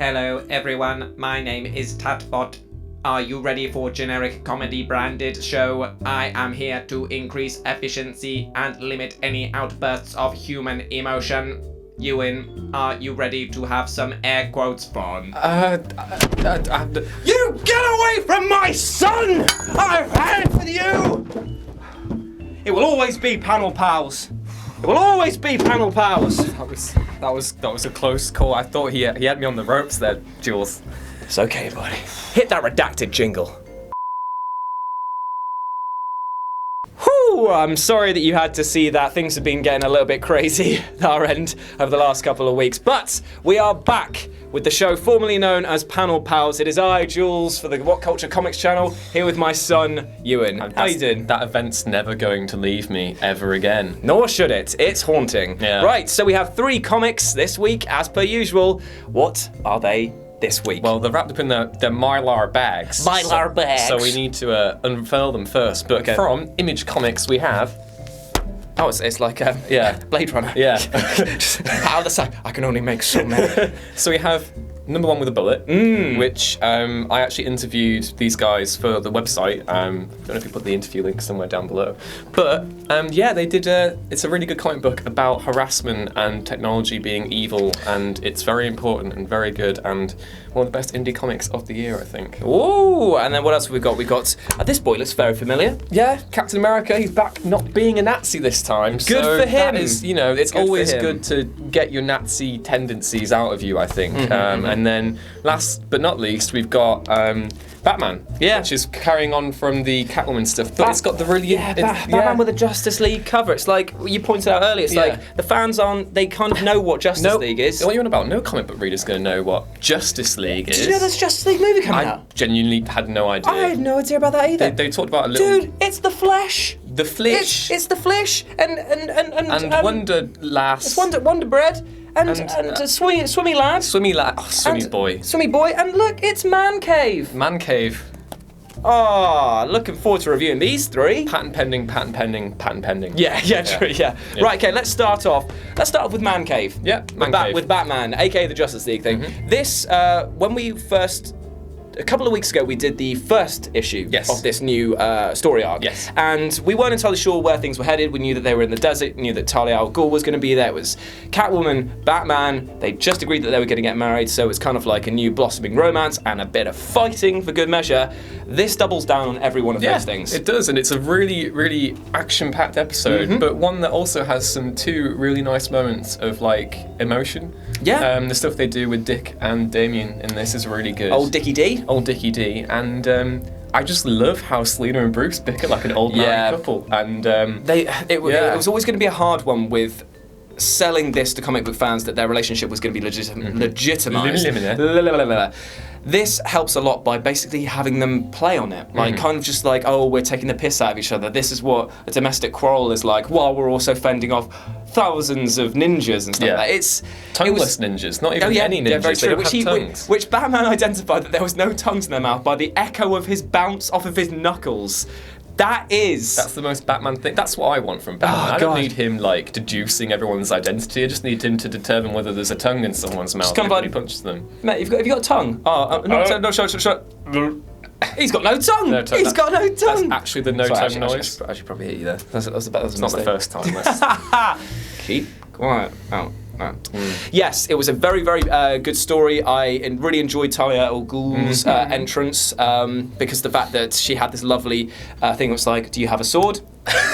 Hello everyone, my name is Tatbot. Are you ready for generic comedy branded show? I am here to increase efficiency and limit any outbursts of human emotion. Ewan, are you ready to have some air quotes fun? You get away from my son! I've had it with you! It will always be Panel Pals. It will always be Panel Pals. That was a close call. I thought he had me on the ropes there, Jules. It's okay, buddy. Hit that redacted jingle. Whew, I'm sorry that you had to see that. Things have been getting a little bit crazy at our end over the last couple of weeks. But we are back with the show formerly known as Panel Pals. It is I, Jules, for the What Culture Comics channel, here with my son, Ewan. How you doing? That event's never going to leave me ever again. Nor should it. It's haunting. Yeah. Right, so we have 3 comics this week, as per usual. What are they this week? Well, they're wrapped up in the Mylar bags. Mylar bags. So we need to unfurl them first. But Okay. from Image Comics, we have... Oh, it's like Blade Runner. Yeah. Just out of the side. I can only make so many. So we have Number One with a Bullet, which I actually interviewed these guys for the website. I don't know if you put the interview link somewhere down below. But yeah, they did it's a really good comic book about harassment and technology being evil, and it's very important and very good, and one of the best indie comics of the year, I think. Ooh, and then what else have we got? We got, this boy looks very familiar. Yeah, Captain America, he's back not being a Nazi this time. Good so for him. That is, it's Good for always him. good to get your Nazi tendencies out of you, I think. And then last but not least, we've got Batman. Yeah. Which is carrying on from the Catwoman stuff, but it's got the really... Batman with a Justice League cover. It's like, you pointed out earlier, it's Yeah. like, the fans they kind of know what Justice League is. What are you on about? No comic book reader's going to know what Justice League is. Did you know there's a Justice League movie coming I out? genuinely had no idea. I had no idea about that either. They talked about a little... Dude, it's the Flash. The Flash. It's the Flash and Wonder Lass. It's Wonder Bread and Swimmy Lad. Swimmy Lad. Oh, Swimmy and Boy. Swimmy Boy, and look, it's Man Cave. Man Cave. Oh, looking forward to reviewing these 3. Patent pending. Yeah, true, yeah. Right, okay, let's start off with Man Cave. Yeah, Man Cave. With Batman, aka the Justice League thing. This, when we first... A couple of weeks ago, we did the first issue of this new story arc. Yes. And we weren't entirely sure where things were headed. We knew that they were in the desert, knew that Talia al Ghul was going to be there. It was Catwoman, Batman. They just agreed that they were going to get married, so it's kind of like a new blossoming romance and a bit of fighting for good measure. This doubles down on every one of those things. It does, and it's a really, really action-packed episode, but one that also has some 2 really nice moments of, like, emotion. Yeah. The stuff they do with Dick and Damien in this is really good. Old Dickie D. Old Dickie D. And I just love how Selena and Bruce bicker like an old married couple. And it was always going to be a hard one with selling this to comic book fans that their relationship was going to be legitimized. This helps a lot by basically having them play on it. Like, kind of just like, oh, we're taking the piss out of each other. This is what a domestic quarrel is like, while we're also fending off thousands of ninjas and stuff like that. It's tongueless ninjas, not even any ninjas. Yeah, very they true. don't have tongues. Which Batman identified that there was no tongues in their mouth by the echo of his bounce off of his knuckles. That's the most Batman thing. That's what I want from Batman. I don't need him like deducing everyone's identity. I just need him to determine whether there's a tongue in someone's mouth kind of when like, he punches them. Mate, have you got a tongue? No, shut. He's got no tongue. He's got no tongue. That's actually the no-tongue noise. I should probably hit you there. That's Not the first time. Keep quiet. Oh. Yes, it was a very, very good story. I really enjoyed Talia al Ghul's entrance because the fact that she had this lovely thing that was like, do you have a sword?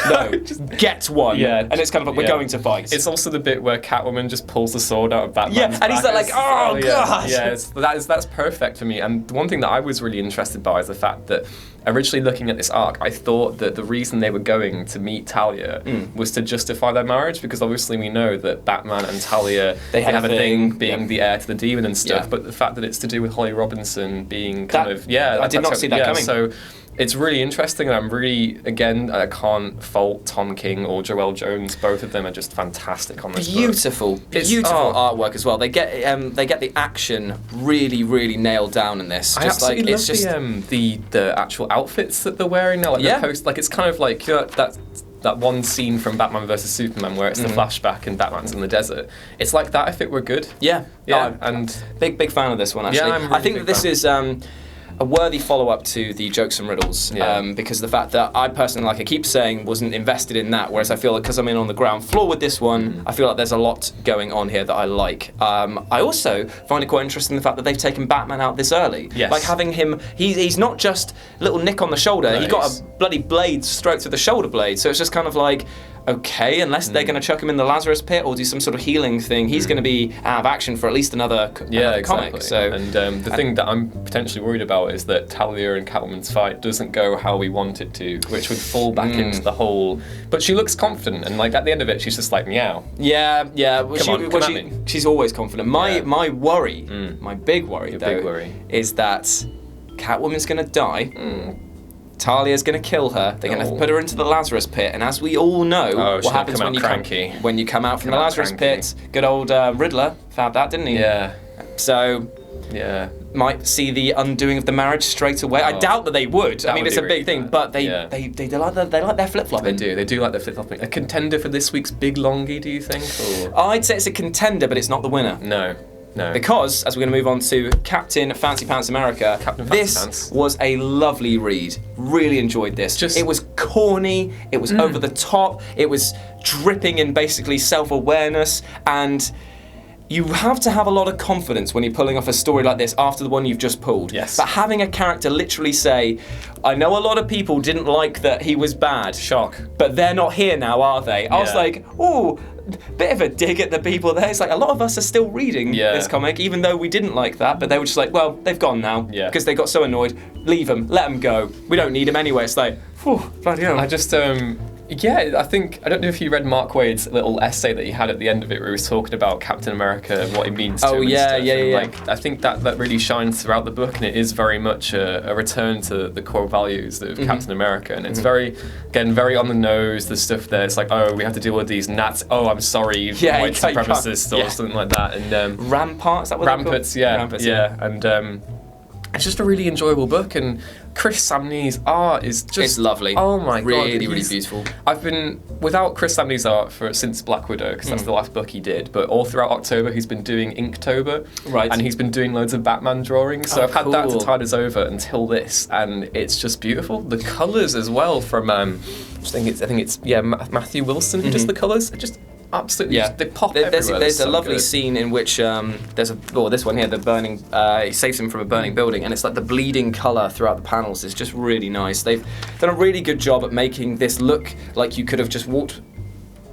No, just get one. Yeah. And it's kind of like, we're going to fight. It's also the bit where Catwoman just pulls the sword out of Batman's and he's back. like, oh, God. Yeah, that's perfect for me. And the one thing that I was really interested by is the fact that originally looking at this arc, I thought that the reason they were going to meet Talia was to justify their marriage, because obviously we know that Batman and Talia, they have a thing being the heir to the demon and stuff, but the fact that it's to do with Holly Robinson being I did not see that coming. So it's really interesting, and I'm really, again, I can't fault Tom King or Joelle Jones. Both of them are just fantastic on this book. Beautiful artwork as well. They get the action really, really nailed down in this. I absolutely love the actual outfits that they're wearing now. Like the post, like it's kind of like that one scene from Batman vs Superman where it's the flashback and Batman's in the desert. It's like that if it were good. Yeah. And big fan of this one, actually. Yeah, I'm a really I think big that this fan. is a worthy follow-up to the Jokes and Riddles, because the fact that I personally, like I keep saying, wasn't invested in that, whereas I feel like because I'm in on the ground floor with this one, I feel like there's a lot going on here that I like. I also find it quite interesting the fact that they've taken Batman out this early. Yes. Like having him, he's not just a little nick on the shoulder, he got a bloody blade straight through the shoulder blade, so it's just kind of like, okay, unless they're going to chuck him in the Lazarus pit or do some sort of healing thing, he's going to be out of action for at least another comic. So, and the thing that I'm potentially worried about is that Talia and Catwoman's fight doesn't go how we want it to, which would fall back into the whole. But she looks confident, and like at the end of it, she's just like meow. Yeah. Well, Come at me. she's always confident. My worry, my big worry Your though, big worry. is that Catwoman's going to die. Talia's going to kill her. They're going to put her into the Lazarus pit, and as we all know, what happens when you come out from the Lazarus pit? Good old Riddler found that, didn't he? Yeah. So, might see the undoing of the marriage straight away. I doubt that they would. I mean, would it's be a really big thing, bad. but they like their flip flopping. They do like the flip flopping. A contender for this week's Big Longie, do you think? Or? I'd say it's a contender, but it's not the winner. No. Because, as we're going to move on to Captain Fancy Pants America, this was a lovely read. Really enjoyed this. It was corny, it was over the top, it was dripping in basically self-awareness, and you have to have a lot of confidence when you're pulling off a story like this after the one you've just pulled. Yes. But having a character literally say, I know a lot of people didn't like that he was bad. Shock. But they're not here now, are they? I was like, ooh, bit of a dig at the people there. It's like a lot of us are still reading this comic, even though we didn't like that, but they were just like, well, they've gone now. Because they got so annoyed. Leave them, let them go. We don't need them anyway. It's like, whew, bloody hell. I just, I think, I don't know if you read Mark Waid's little essay that he had at the end of it where he was talking about Captain America and what it means to him and stuff. And, like, I think that really shines throughout the book, and it is very much a return to the core values of Captain America, and it's very on the nose, the stuff there. It's like, oh, we have to deal with these Nats. Oh, I'm sorry, white supremacists or something like that. And Rampart, is that what Ramparts, and it's just a really enjoyable book, and Chris Samnee's art is just... It's lovely. Oh my god. Really beautiful. I've been without Chris Samnee's art since Black Widow, because that's the last book he did, but all throughout October he's been doing Inktober, and he's been doing loads of Batman drawings, so I've had that to tide us over until this, and it's just beautiful. The colours as well from, I think it's Matthew Wilson who does the colours, just... Absolutely, they pop everywhere. There's a lovely scene in which this one here, the burning, he saves him from a burning building, and it's like the bleeding colour throughout the panels is just really nice. They've done a really good job at making this look like you could have just walked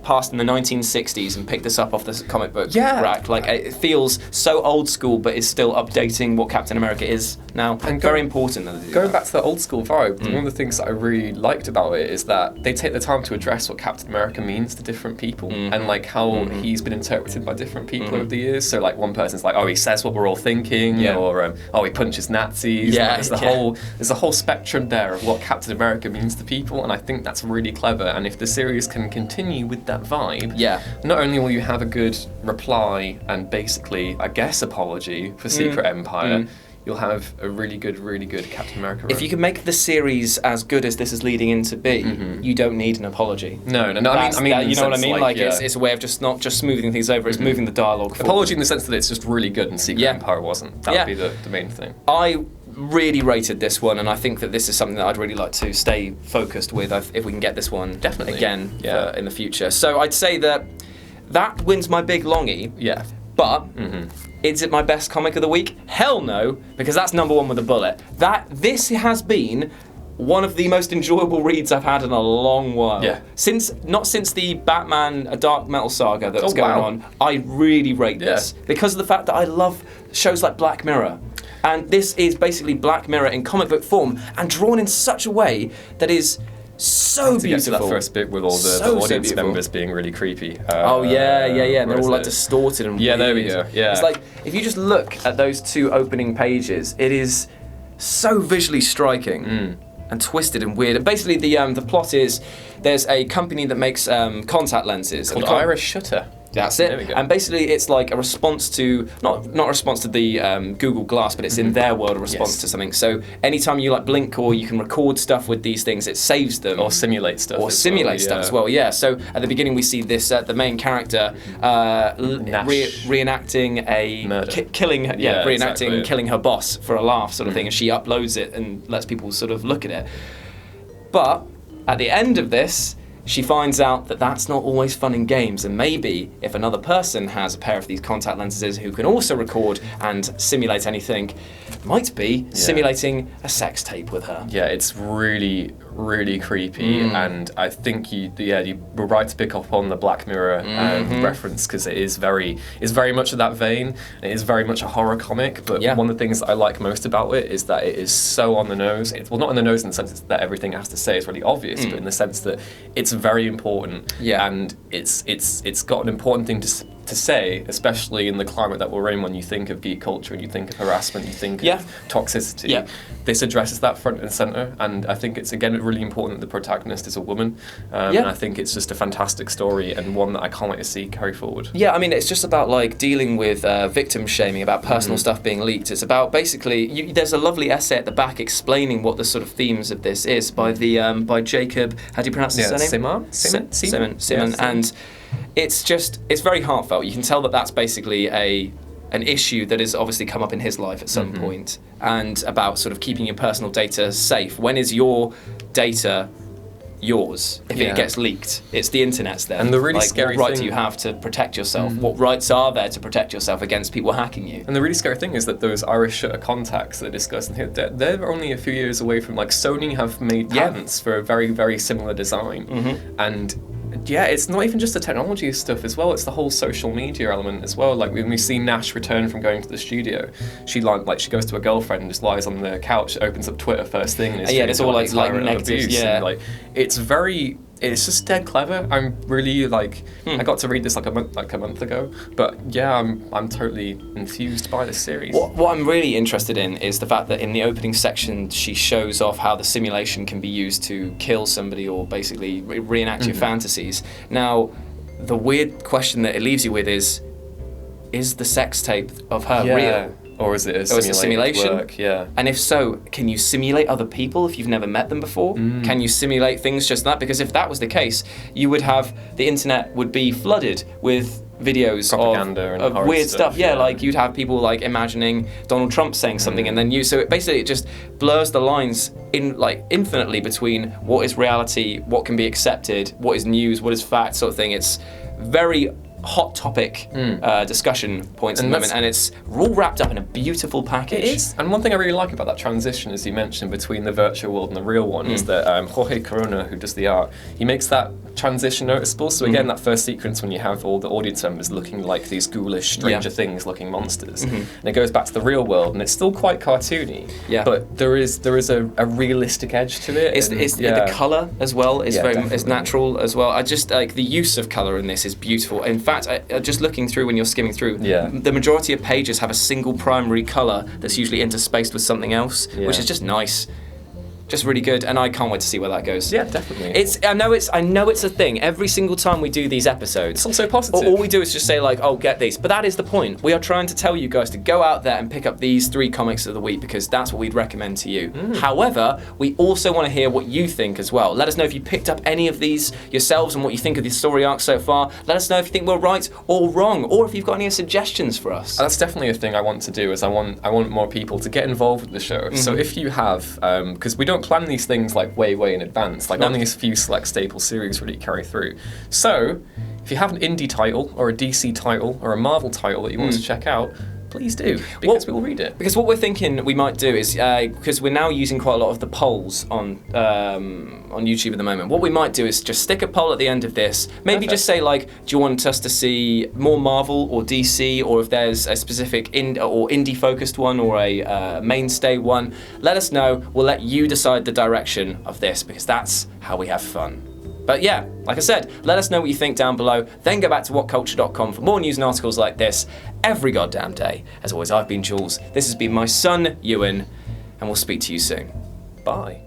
past in the 1960s and picked this up off the comic book rack. Like, it feels so old school, but is still updating what Captain America is now. And very important that they do going that. back to the old school vibe, one of the things that I really liked about it is that they take the time to address what Captain America means to different people, and like how he's been interpreted by different people over the years. So like one person's like, oh, he says what we're all thinking, or oh, he punches Nazis. There's a whole spectrum there of what Captain America means to people, and I think that's really clever. And if the series can continue with that vibe, not only will you have a good reply and basically, I guess, apology for Secret Empire, you'll have a really good Captain America run. If you can make the series as good as this is leading in to be, you don't need an apology. No. I mean, you know what I mean? Like it's a way of just not just smoothing things over. It's moving the dialogue forward. Apology in the sense that it's just really good and Secret Empire wasn't. That would be the main thing. I really rated this one, and I think that this is something that I'd really like to stay focused with if we can get this one again in the future. So I'd say that wins my big longie. Yeah. But is it my best comic of the week? Hell no, because that's number one with a bullet. This has been one of the most enjoyable reads I've had in a long while. Yeah. Not since the Batman A Dark Metal saga that was going on. I really rate this because of the fact that I love shows like Black Mirror. And this is basically Black Mirror in comic book form and drawn in such a way that is so beautiful. Get to that first bit with all the audience members being really creepy. And they're all like distorted and weird. There we go. Yeah. It's like if you just look at those two opening pages, it is so visually striking and twisted and weird. And basically, the plot is there's a company that makes contact lenses called Iris Shutter. That's it. There we go. And basically, it's like a response to not a response to the Google Glass, but it's in their world a response Yes. to something. So anytime you like blink or you can record stuff with these things, it saves them. Or simulate stuff. Or as simulate well, stuff yeah. as well. Yeah. So at the beginning, we see this the main character Nash. reenacting a Murder. killing. Yeah, reenacting exactly. killing her boss for a laugh, sort of thing, and she uploads it and lets people sort of look at it. But at the end of this, she finds out that that's not always fun and games, and maybe if another person has a pair of these contact lenses who can also record and simulate anything, might be simulating a sex tape with her. Yeah, it's really, really creepy, and I think you were right to pick up on the Black Mirror reference, because it's very much of that vein. It is very much a horror comic, but one of the things that I like most about it is that it is so on the nose. It's, well, not on the nose in the sense that everything it has to say is really obvious, but in the sense that it's very important, and it's got an important thing to say, especially in the climate that we're in. When you think of geek culture and you think of harassment, you think of toxicity. This addresses that front and center, and I think it's again really important that the protagonist is a woman. And I think it's just a fantastic story and one that I can't wait to see carry forward. Yeah, I mean, it's just about like dealing with victim shaming, about personal stuff being leaked. It's about basically there's a lovely essay at the back explaining what the sort of themes of this is by the by Jacob. How do you pronounce his surname? Simon. And it's very heartfelt. You can tell that that's basically an issue that has obviously come up in his life at some point, and about sort of keeping your personal data safe. When is your data yours if it gets leaked? It's the internet's then. And the really scary what right thing, do you have to protect yourself? What rights are there to protect yourself against people hacking you? And the really scary thing is that those Irish shutter contacts that are discussed in here, they're only a few years away from, like, Sony have made patents for a very, very similar design. And it's not even just the technology stuff as well, it's the whole social media element as well. Like when we see Nash return from going to the studio, she goes to her girlfriend and just lies on the couch, opens up Twitter first thing, and it's all like negative, abuse. And, like, it's just dead clever. I'm really I got to read this like a month ago, but I'm totally enthused by this series. What I'm really interested in is the fact that in the opening section she shows off how the simulation can be used to kill somebody or basically reenact your fantasies. Now, the weird question that it leaves you with is the sex tape of her real? Or is it a simulation? work? Yeah. And if so, can you simulate other people if you've never met them before? Can you simulate things just that? Because if that was the case, you would have the internet would be flooded with videos propaganda of and weird stuff. Yeah, like you'd have people like imagining Donald Trump saying something and then so it basically just blurs the lines infinitely between what is reality, what can be accepted, what is news, what is fact, sort of thing. It's very hot topic discussion points at the moment, and it's all wrapped up in a beautiful package. It is. And one thing I really like about that transition, as you mentioned, between the virtual world and the real one, is that Jorge Corona, who does the art, he makes that transition noticeable. So again, that first sequence when you have all the audience members looking like these ghoulish Stranger Things looking monsters, and it goes back to the real world, and it's still quite cartoony, but there is a realistic edge to it. The colour as well is definitely. is natural as well. I just like the use of colour in this is beautiful. In fact, just looking through when you're skimming through, the majority of pages have a single primary colour that's usually interspaced with something else, which is just nice. Just really good, and I can't wait to see where that goes. Yeah, definitely. I know it's a thing. Every single time we do these episodes, it's also positive. All we do is just say like, "Oh, get these," but that is the point. We are trying to tell you guys to go out there and pick up these 3 comics of the week because that's what we'd recommend to you. However, we also want to hear what you think as well. Let us know if you picked up any of these yourselves and what you think of the story arc so far. Let us know if you think we're right or wrong, or if you've got any suggestions for us. That's definitely a thing I want to do. Is I want more people to get involved with the show. So if you have, because we don't plan these things like way in advance, only a few select staple series really carry through. So if you have an indie title or a DC title or a Marvel title that you want to check out, please do, because we will read it. Because what we're thinking we might do is, because we're now using quite a lot of the polls on YouTube at the moment, what we might do is just stick a poll at the end of this. Maybe just say do you want us to see more Marvel or DC, or if there's a specific indie focused one or a mainstay one, let us know. We'll let you decide the direction of this, because that's how we have fun. But yeah, like I said, let us know what you think down below. Then go back to whatculture.com for more news and articles like this every goddamn day. As always, I've been Jules. This has been my son, Ewan, and we'll speak to you soon. Bye.